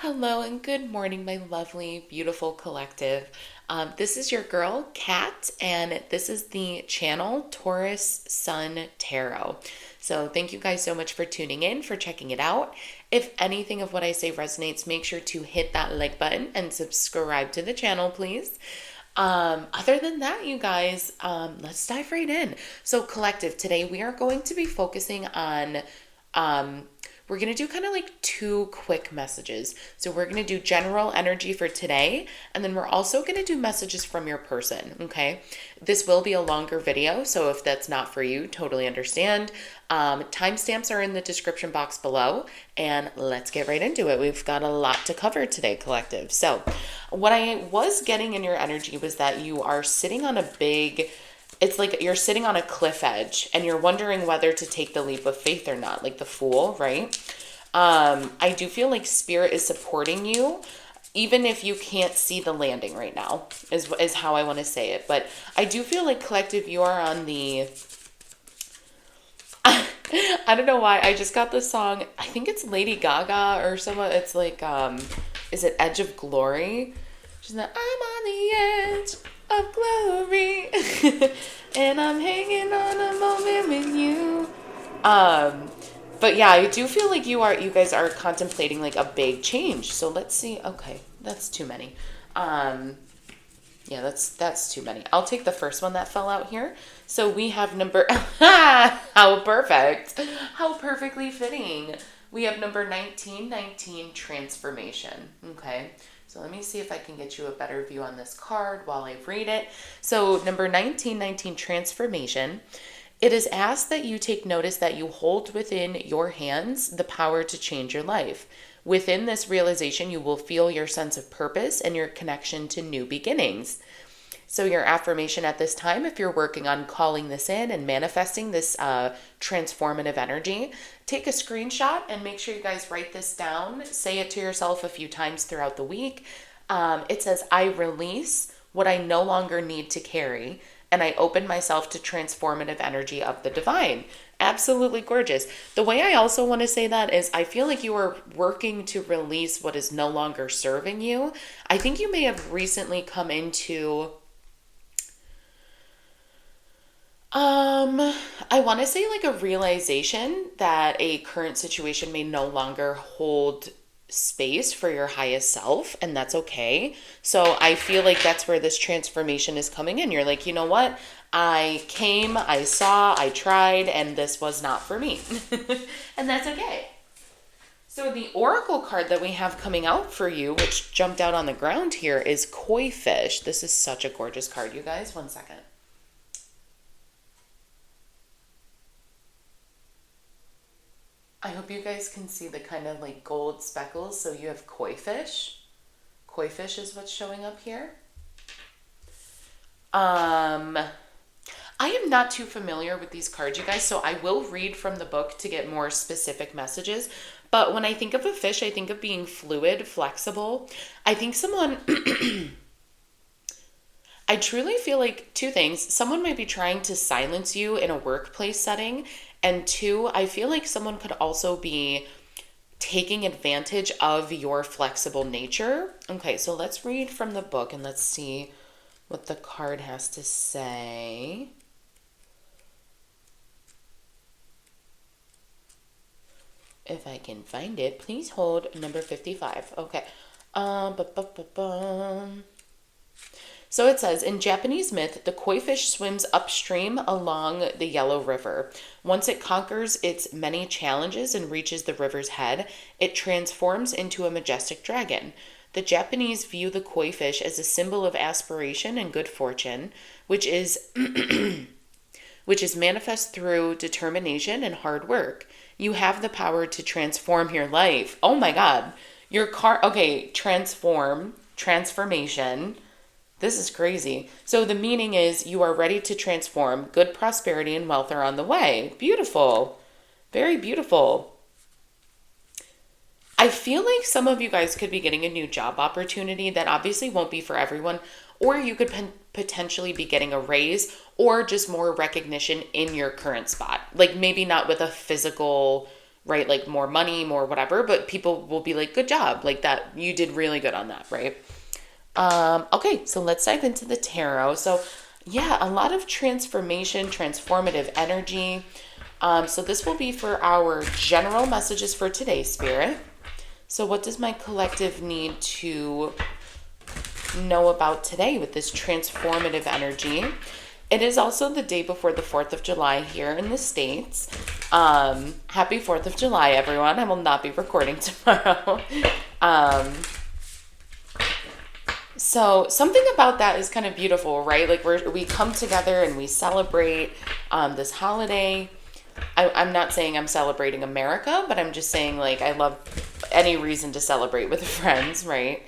Hello and good morning, my lovely, beautiful collective. This is your girl, Kat, and this is the channel Taurus Sun Tarot. So, thank you guys so much for tuning in, for checking it out. If anything of what I say resonates, make sure to hit that like button and subscribe to the channel, please. Other than that, you guys, let's dive right in. So, collective, today we are going to be focusing on um, we're going to do kind of like two quick messages. So we're going to do general energy for today, and then we're also going to do messages from your person, okay? This will be a longer video, so if that's not for you, totally understand. Timestamps are in the description box below, and let's get right into it. We've got a lot to cover today, collective. So what I was getting in your energy was that you are sitting on a big, it's like you're sitting on a cliff edge and you're wondering whether to take the leap of faith or not, like the Fool, right? I do feel like spirit is supporting you, even if you can't see the landing right now, is how I want to say it. But I do feel like, collective, you are on the I don't know why. I just got this song. I think it's Lady Gaga or someone. It's like, is it Edge of Glory? She's like, I'm on the edge of glory, and I'm hanging on a moment with you. But yeah, I do feel like you guys are contemplating like a big change. So let's see. Okay, that's too many. Um, yeah, that's too many. I'll take the first one that fell out here. So we have number how perfect. How perfectly fitting. We have number 1919, transformation. Okay. So let me see if I can get you a better view on this card while I read it. So number 1919, transformation. It is asked that you take notice that you hold within your hands the power to change your life. Within this realization, you will feel your sense of purpose and your connection to new beginnings. So, your affirmation at this time, if you're working on calling this in and manifesting this transformative energy, take a screenshot and make sure you guys write this down. Say it to yourself a few times throughout the week. It says, I release what I no longer need to carry, and I open myself to transformative energy of the divine. Absolutely gorgeous. The way I also want to say that is I feel like you are working to release what is no longer serving you. I think you may have recently come into I want to say like a realization that a current situation may no longer hold space for your highest self, and that's okay. So I feel like that's where this transformation is coming in. You're like, you know what? I came, I saw, I tried, and this was not for me. And that's okay. So the oracle card that we have coming out for you, which jumped out on the ground here, is Koi Fish. This is such a gorgeous card, you guys. One second. I hope you guys can see the kind of like gold speckles. So you have koi fish. Koi fish is what's showing up here. I am not too familiar with these cards, you guys, so I will read from the book to get more specific messages. But when I think of a fish, I think of being fluid, flexible. I think someone I truly feel like two things. Someone might be trying to silence you in a workplace setting. And two, I feel like someone could also be taking advantage of your flexible nature. Okay, so let's read from the book and let's see what the card has to say. If I can find it, please hold number 55. Okay. So it says, in Japanese myth, the koi fish swims upstream along the Yellow River. Once it conquers its many challenges and reaches the river's head, it transforms into a majestic dragon. The Japanese view the koi fish as a symbol of aspiration and good fortune, which is which is manifest through determination and hard work. You have the power to transform your life. Oh my God. Your car, okay, transformation. This is crazy. So the meaning is you are ready to transform. Good prosperity and wealth are on the way. Beautiful. Very beautiful. I feel like some of you guys could be getting a new job opportunity that obviously won't be for everyone, or you could potentially be getting a raise or just more recognition in your current spot. Like maybe not with a physical right? Like more money, more whatever, but people will be like, good job. Like that, you did really good on that, right? Okay, so let's dive into the tarot. So, yeah, a lot of transformation, transformative energy. So, this will be for our general messages for today, Spirit. So, what does my collective need to know about today with this transformative energy? It is also the day before the 4th of July here in the States. Happy 4th of July, everyone. I will not be recording tomorrow. So something about that is kind of beautiful, right? Like we come together and we celebrate this holiday. I'm not saying I'm celebrating America, but I'm just saying like I love any reason to celebrate with friends, right?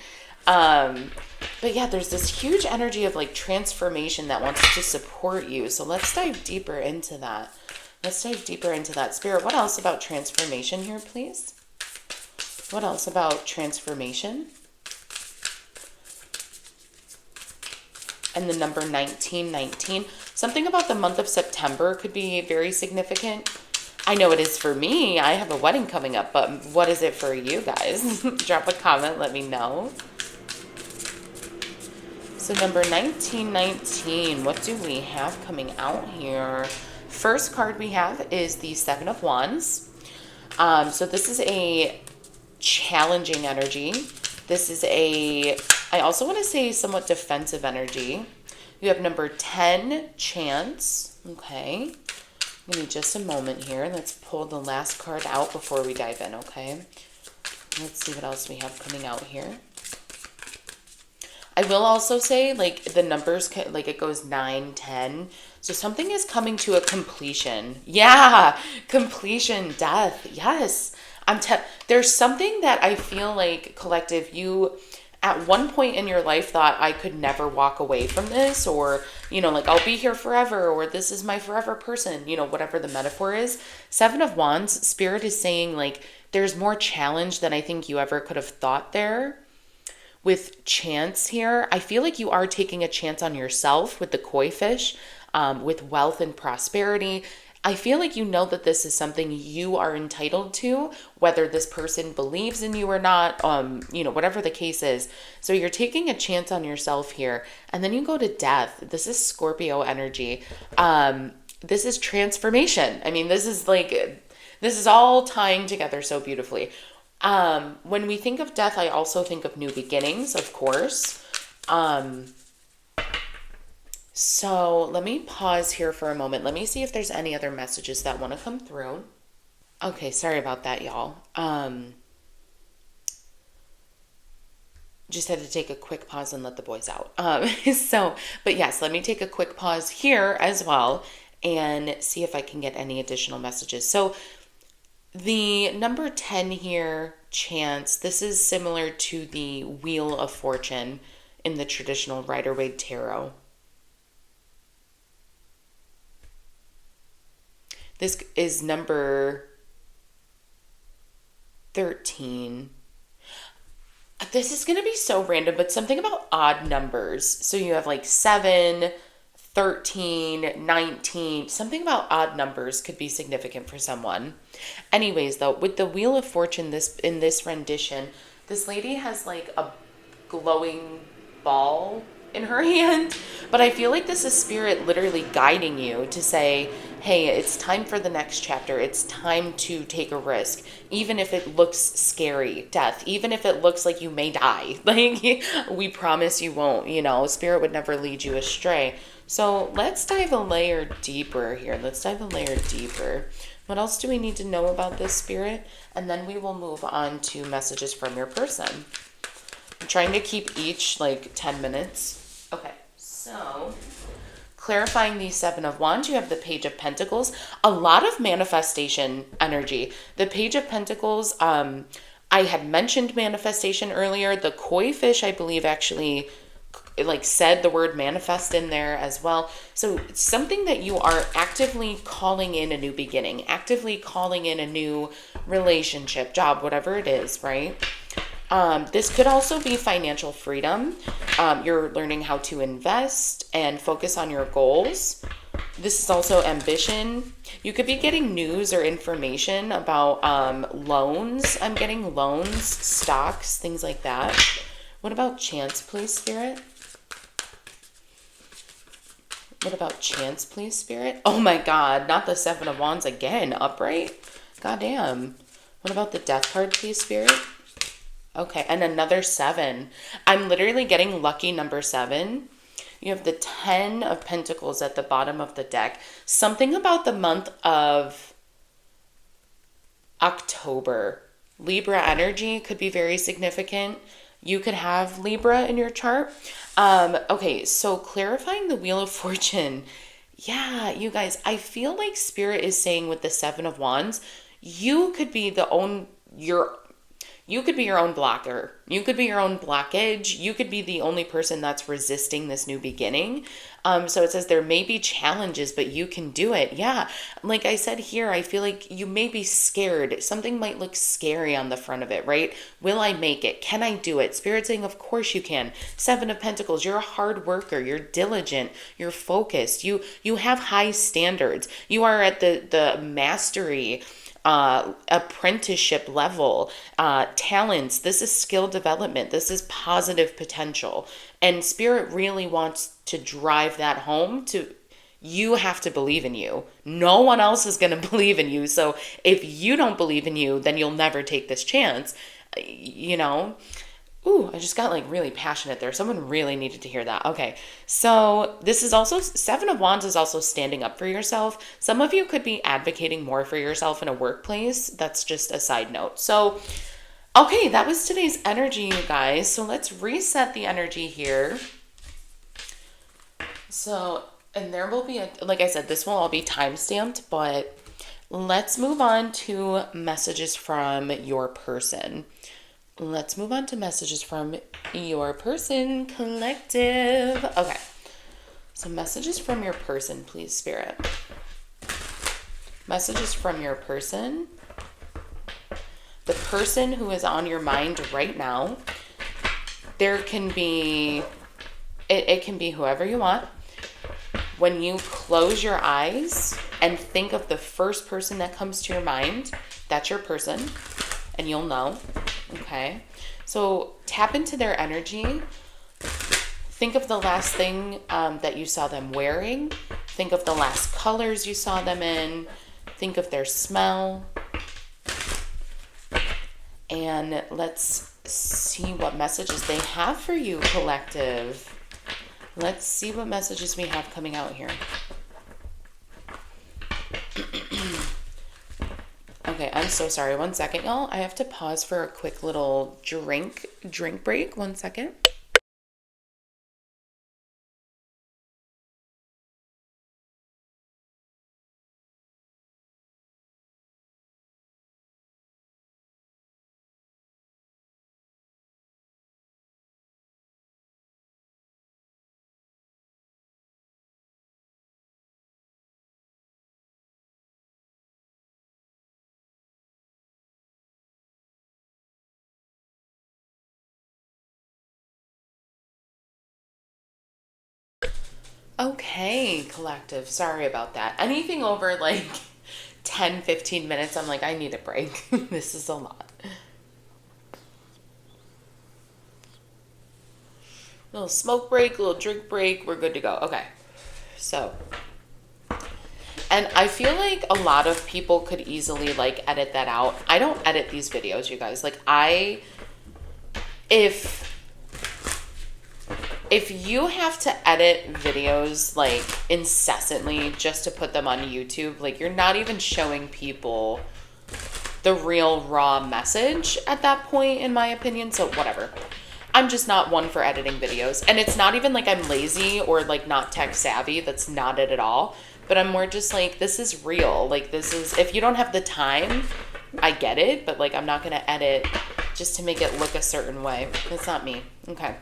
But yeah, there's this huge energy of like transformation that wants to support you. So let's dive deeper into that. Let's dive deeper into that. Spirit, what else about transformation here, please? What else about transformation? And the number 1919. Something about the month of September could be very significant. I know it is for me. I have a wedding coming up, but what is it for you guys? Drop a comment, let me know. So number 1919, what do we have coming out here? First card we have is the Seven of Wands. So this is a challenging energy. This is I also want to say somewhat defensive energy. You have number 10, Chance. Okay. Give me just a moment here. Let's pull the last card out before we dive in, okay? Let's see what else we have coming out here. I will also say, like, the numbers, like, it goes 9, 10. So something is coming to a completion. Yeah, completion, death. Yes. There's something that I feel like, collective, you at one point in your life thought I could never walk away from this, or, like I'll be here forever, or this is my forever person, whatever the metaphor is. Seven of Wands, Spirit is saying like there's more challenge than I think you ever could have thought there. With Chance here, I feel like you are taking a chance on yourself with the koi fish, with wealth and prosperity. I feel like that this is something you are entitled to, whether this person believes in you or not, whatever the case is. So you're taking a chance on yourself here. And then you go to death. This is Scorpio energy. This is transformation. I mean, this is all tying together so beautifully. When we think of death, I also think of new beginnings, of course. So let me pause here for a moment. Let me see if there's any other messages that want to come through. Okay, sorry about that, y'all. Just had to take a quick pause and let the boys out. But yes, let me take a quick pause here as well and see if I can get any additional messages. So the number 10 here, Chance, this is similar to the Wheel of Fortune in the traditional Rider-Waite Tarot. This is number 13. This is going to be so random, but something about odd numbers. So you have like 7, 13, 19. Something about odd numbers could be significant for someone. Anyways, though, with the Wheel of Fortune in this rendition, this lady has like a glowing ball in her hand, but I feel like this is Spirit literally guiding you to say, hey, it's time for the next chapter. It's time to take a risk, even if it looks scary, death, even if it looks like you may die. Like, we promise you won't, Spirit would never lead you astray. So let's dive a layer deeper here. What else do we need to know about this, Spirit? And then we will move on to messages from your person. I'm trying to keep each like 10 minutes. Okay, so clarifying the Seven of Wands, you have the Page of Pentacles. A lot of manifestation energy. The Page of Pentacles, I had mentioned manifestation earlier. The koi fish, I believe, actually said the word manifest in there as well. So it's something that you are actively calling in a new beginning, actively calling in a new relationship, job, whatever it is, right? This could also be financial freedom. You're learning how to invest and focus on your goals. This is also ambition. You could be getting news or information about loans. I'm getting loans, stocks, things like that. What about chance, please, Spirit? What about chance, please, Spirit? Oh my God, not the Seven of Wands again, upright? Goddamn. What about the Death card, please, Spirit? Okay, and another 7. I'm literally getting lucky number 7. You have the 10 of Pentacles at the bottom of the deck. Something about the month of October. Libra energy could be very significant. You could have Libra in your chart. Okay, so clarifying the Wheel of Fortune. Yeah, you guys, I feel like Spirit is saying with the 7 of Wands, you could be you could be your own blocker. You could be your own blockage. You could be the only person that's resisting this new beginning. So it says there may be challenges, but you can do it. Yeah. Like I said here, I feel like you may be scared. Something might look scary on the front of it, right? Will I make it? Can I do it? Spirit saying, of course you can. 7 of Pentacles. You're a hard worker. You're diligent. You're focused. You have high standards. You are at the mastery apprenticeship level, talents. This is skill development. This is positive potential. And Spirit really wants to drive that home to you have to believe in you. No one else is going to believe in you. So if you don't believe in you, then you'll never take this chance, you know? Ooh, I just got like really passionate there. Someone really needed to hear that. Okay. So this is also 7 of Wands is also standing up for yourself. Some of you could be advocating more for yourself in a workplace. That's just a side note. So, okay, that was today's energy, you guys. So let's reset the energy here. So, and there will be like I said, this will all be time stamped, but let's move on to messages from your person. Let's move on to messages from your person, collective. Okay. So messages from your person, please, Spirit. Messages from your person. The person who is on your mind right now. There can be, it can be whoever you want. When you close your eyes and think of the first person that comes to your mind, that's your person, and you'll know. Okay, so tap into their energy. Think of the last thing that you saw them wearing. Think of the last colors you saw them in. Think of their smell. And let's see what messages they have for you, collective. Let's see what messages we have coming out here. Okay, I'm so sorry. 1 second, y'all. I have to pause for a quick little drink break. 1 second. Okay, collective. Sorry about that. Anything over like 10, 15 minutes, I'm like, I need a break. This is a lot. Little smoke break, little drink break. We're good to go. Okay. So, and I feel like a lot of people could easily like edit that out. I don't edit these videos, you guys. Like if you have to edit videos like incessantly just to put them on YouTube, like you're not even showing people the real raw message at that point, in my opinion. So whatever. I'm just not one for editing videos. And it's not even like I'm lazy or like not tech savvy. That's not it at all. But I'm more just like, this is real. Like this is, if you don't have the time, I get it. But like, I'm not going to edit just to make it look a certain way. That's not me. Okay.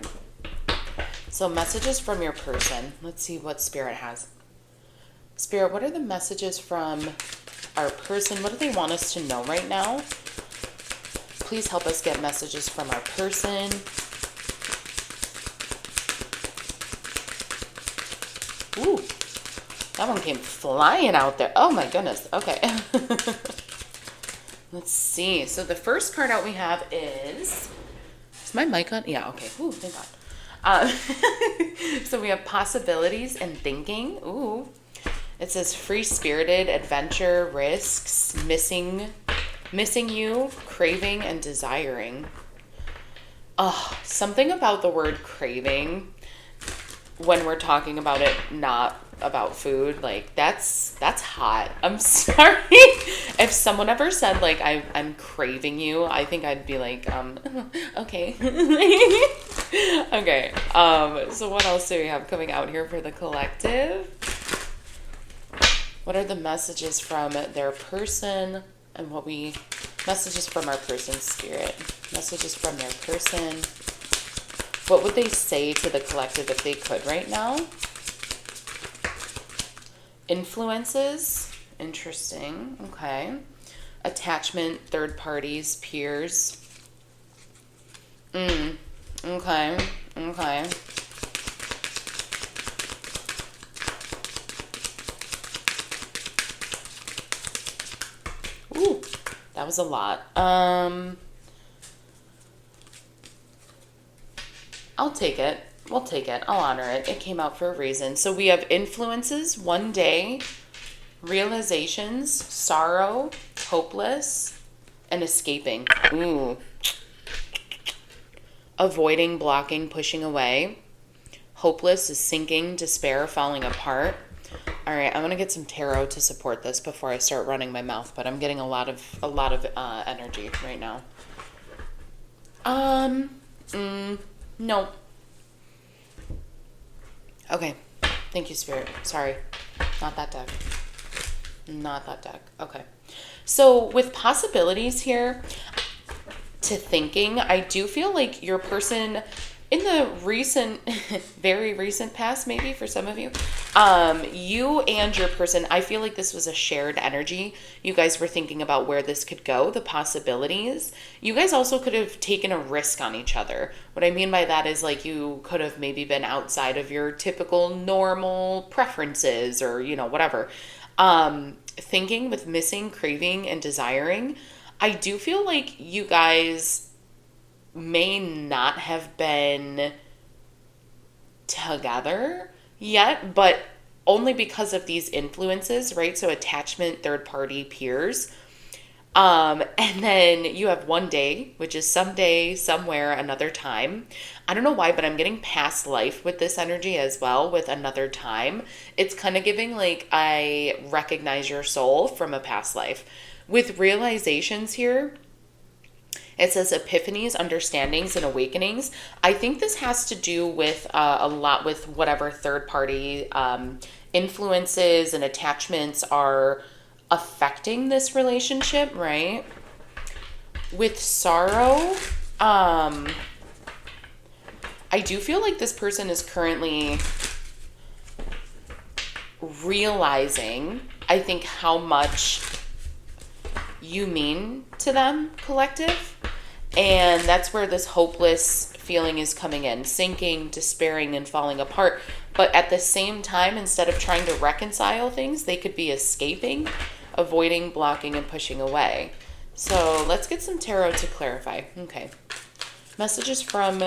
So messages from your person. Let's see what Spirit has. Spirit, what are the messages from our person? What do they want us to know right now? Please help us get messages from our person. Ooh, That one came flying out there. Oh my goodness. Okay. Let's see. So the first card out we have is my mic on? Yeah, okay. Ooh, thank God. So we have possibilities and thinking. Ooh. It says free-spirited, adventure, risks, missing you, craving, and desiring. Oh, something about the word craving when we're talking about it, not about food, like that's hot. I'm sorry. If someone ever said like I'm craving you, I think I'd be like, okay. Okay. So what else do we have coming out here for the collective? What are the messages from their person and messages from our person's spirit? Messages from their person. What would they say to the collective if they could right now? Influences. Interesting. Okay. Attachment, third parties, peers. Okay. Okay. Ooh, that was a lot. I'll take it. We'll take it. I'll honor it. It came out for a reason. So we have influences, one day, realizations, sorrow, hopeless, and escaping. Ooh. Avoiding, blocking, pushing away. Hopeless is sinking, despair, falling apart. All right, I'm gonna get some tarot to support this before I start running my mouth, but I'm getting a lot of energy right now. No. Okay. Thank you, Spirit. Sorry. Not that deck. Not that deck. Okay. So with possibilities here to thinking, I do feel like your person in the recent, very recent past, maybe for some of you, you and your person, I feel like this was a shared energy. You guys were thinking about where this could go, the possibilities. You guys also could have taken a risk on each other. What I mean by that is like you could have maybe been outside of your typical normal preferences or, whatever. Thinking with missing, craving, and desiring, I do feel like you guys may not have been together yet, but only because of these influences, right? So attachment, third party, peers. And then you have one day, which is someday, somewhere, another time. I don't know why, but I'm getting past life with this energy as well, with another time. It's kind of giving like, I recognize your soul from a past life. With realizations here, it says epiphanies, understandings, and awakenings. I think this has to do with a lot with whatever third party influences and attachments are affecting this relationship, right? With sorrow, I do feel like this person is currently realizing, I think, how much you mean to them, collective. And that's where this hopeless feeling is coming in, sinking, despairing, and falling apart. But at the same time, instead of trying to reconcile things, they could be escaping, avoiding, blocking, and pushing away. So let's get some tarot to clarify. Okay. Messages from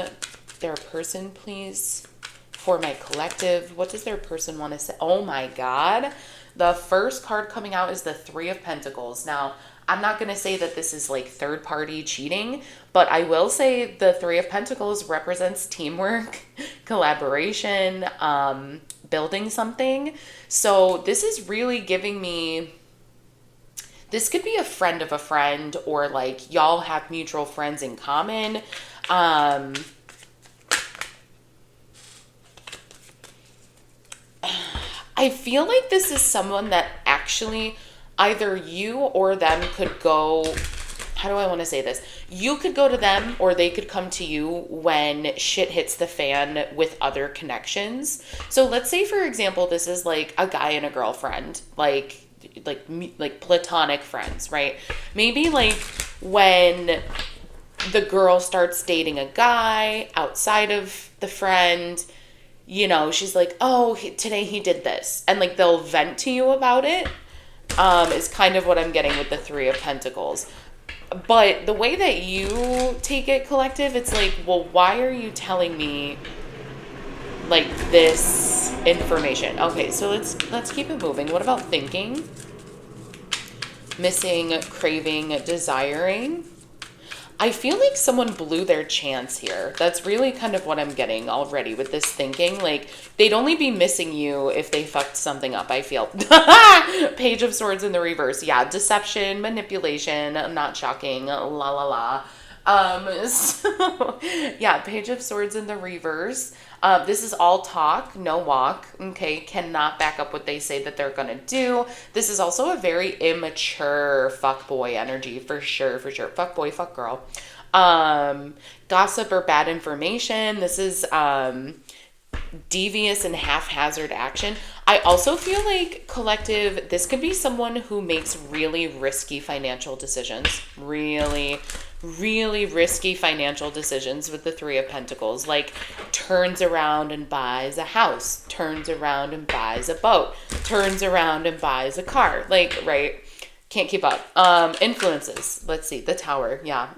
their person, please, for my collective. What does their person want to say? Oh my God. The first card coming out is the Three of Pentacles. Now, I'm not going to say that this is like third party cheating, but I will say the Three of Pentacles represents teamwork, collaboration, building something. So this is really giving me, this could be a friend of a friend, or like y'all have mutual friends in common. I feel like this is someone that actually either you or them could go, how do I want to say this? You could go to them or they could come to you when shit hits the fan with other connections. So let's say, for example, this is like a guy and a girlfriend, like platonic friends, right? Maybe like when the girl starts dating a guy outside of the friend, she's like, oh, today he did this. And like they'll vent to you about it, is kind of what I'm getting with the Three of Pentacles. But the way that you take it, collective, it's like, well, why are you telling me like this information? Okay, so let's keep it moving. What about thinking? Missing, craving, desiring. I feel like someone blew their chance here. That's really kind of what I'm getting already with this thinking. Like, they'd only be missing you if they fucked something up, I feel. Page of Swords in the reverse. Yeah, deception, manipulation, not shocking, la la la. So, yeah, Page of Swords in the reverse. This is all talk, no walk. Okay, cannot back up what they say that they're gonna do. This is also a very immature fuckboy energy, for sure, for sure. Fuckboy, fuck girl. Gossip or bad information. This is devious and haphazard action. I also feel like, collective, this could be someone who makes really risky financial decisions. Really, really risky financial decisions with the Three of Pentacles. Like, turns around and buys a house, turns around and buys a boat, turns around and buys a car. Like, right? Can't keep up. Influences. Let's see. The Tower. Yeah.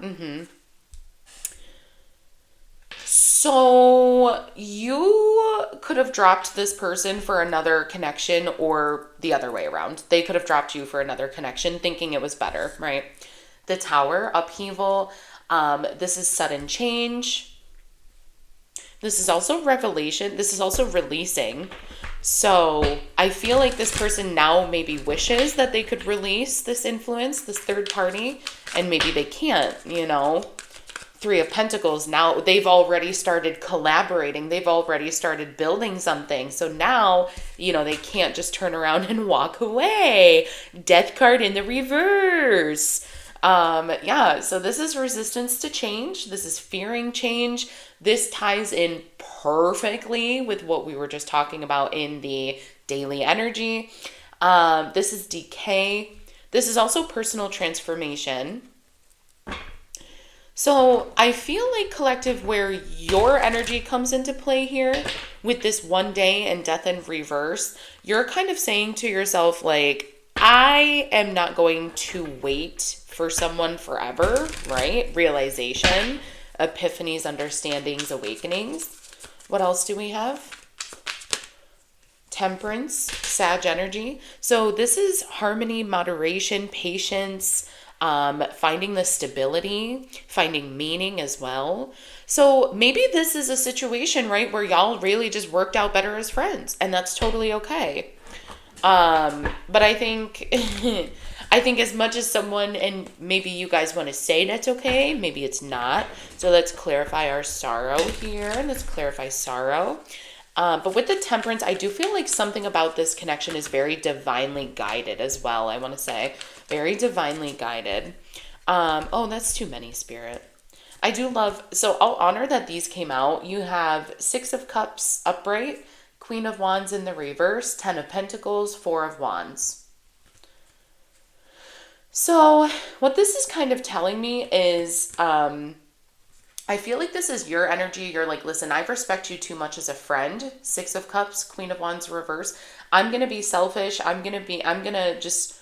So you could have dropped this person for another connection, or the other way around. They could have dropped you for another connection thinking it was better, right? The Tower, upheaval. This is sudden change. This is also revelation. This is also releasing. So I feel like this person now maybe wishes that they could release this influence, this third party, and maybe they can't, Three of Pentacles, now they've already started collaborating. They've already started building something. So now, they can't just turn around and walk away. Death card in the reverse. Yeah, so this is resistance to change. This is fearing change. This ties in perfectly with what we were just talking about in the daily energy. This is decay. This is also personal transformation. So I feel like, collective, where your energy comes into play here with this one day and death in reverse, you're kind of saying to yourself, like, I am not going to wait for someone forever, right? Realization, epiphanies, understandings, awakenings. What else do we have? Temperance, Sag energy. So this is harmony, moderation, patience, finding the stability, finding meaning as well. So maybe this is a situation, right, where y'all really just worked out better as friends, and that's totally okay. But I think I think as much as someone, and maybe you guys want to say that's okay, maybe it's not. So let's clarify our sorrow here. Let's clarify sorrow. But with the Temperance, I do feel like something about this connection is very divinely guided as well, I want to say. Very divinely guided. Oh, that's too many, Spirit. I do love, so I'll honor that these came out. You have Six of Cups upright, Queen of Wands in the reverse, Ten of Pentacles, Four of Wands. So what this is kind of telling me is, I feel like this is your energy. You're like, listen, I respect you too much as a friend. Six of Cups, Queen of Wands reverse. I'm going to be selfish. I'm going to just,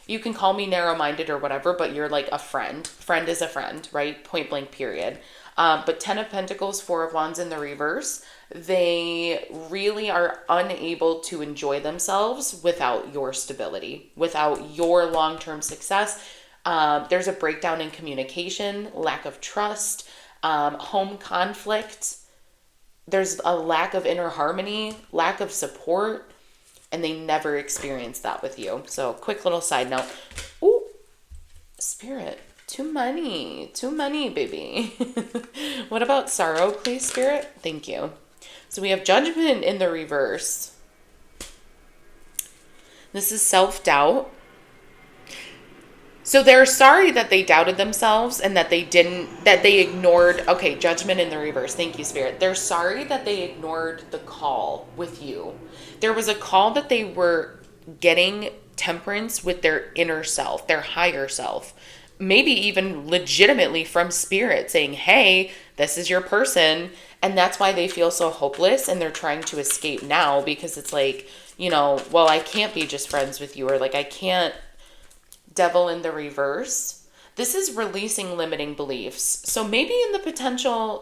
you can call me narrow-minded or whatever, but you're like a friend. Friend is a friend, right? Point blank, period. But Ten of Pentacles, Four of Wands in the reverse, they really are unable to enjoy themselves without your stability, without your long-term success. There's a breakdown in communication, lack of trust, home conflict. There's a lack of inner harmony, lack of support, and they never experience that with you. So quick little side note. Ooh, Spirit, too money, baby. What about sorrow, please, Spirit? Thank you. So we have Judgment in the reverse. This is self-doubt. So they're sorry that they doubted themselves and that they ignored, okay, Judgment in the reverse. Thank you, Spirit. They're sorry that they ignored the call with you. There was a call that they were getting, Temperance, with their inner self, their higher self. Maybe even legitimately from Spirit saying, hey, this is your person. And that's why they feel so hopeless and they're trying to escape now, because it's like, well, I can't be just friends with you, or like I can't, devil in the reverse. This is releasing limiting beliefs. So maybe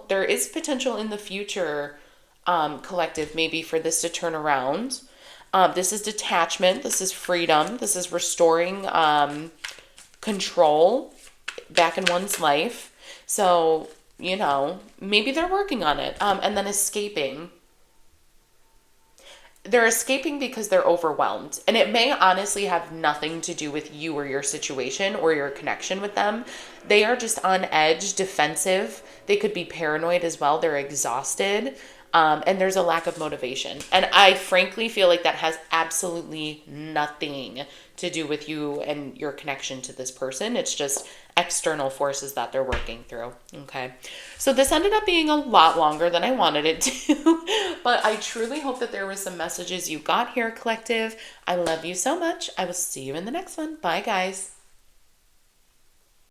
there is potential in the future, collective, maybe for this to turn around. This is detachment. This is freedom. This is restoring control back in one's life. So, maybe they're working on it. And then escaping. They're escaping because they're overwhelmed. And it may honestly have nothing to do with you or your situation or your connection with them. They are just on edge, defensive. They could be paranoid as well. They're exhausted. And there's a lack of motivation. And I frankly feel like that has absolutely nothing to do with you and your connection to this person. It's just external forces that they're working through. Okay. So this ended up being a lot longer than I wanted it to, but I truly hope that there was some messages you got here, collective. I love you so much. I will see you in the next one. Bye, guys.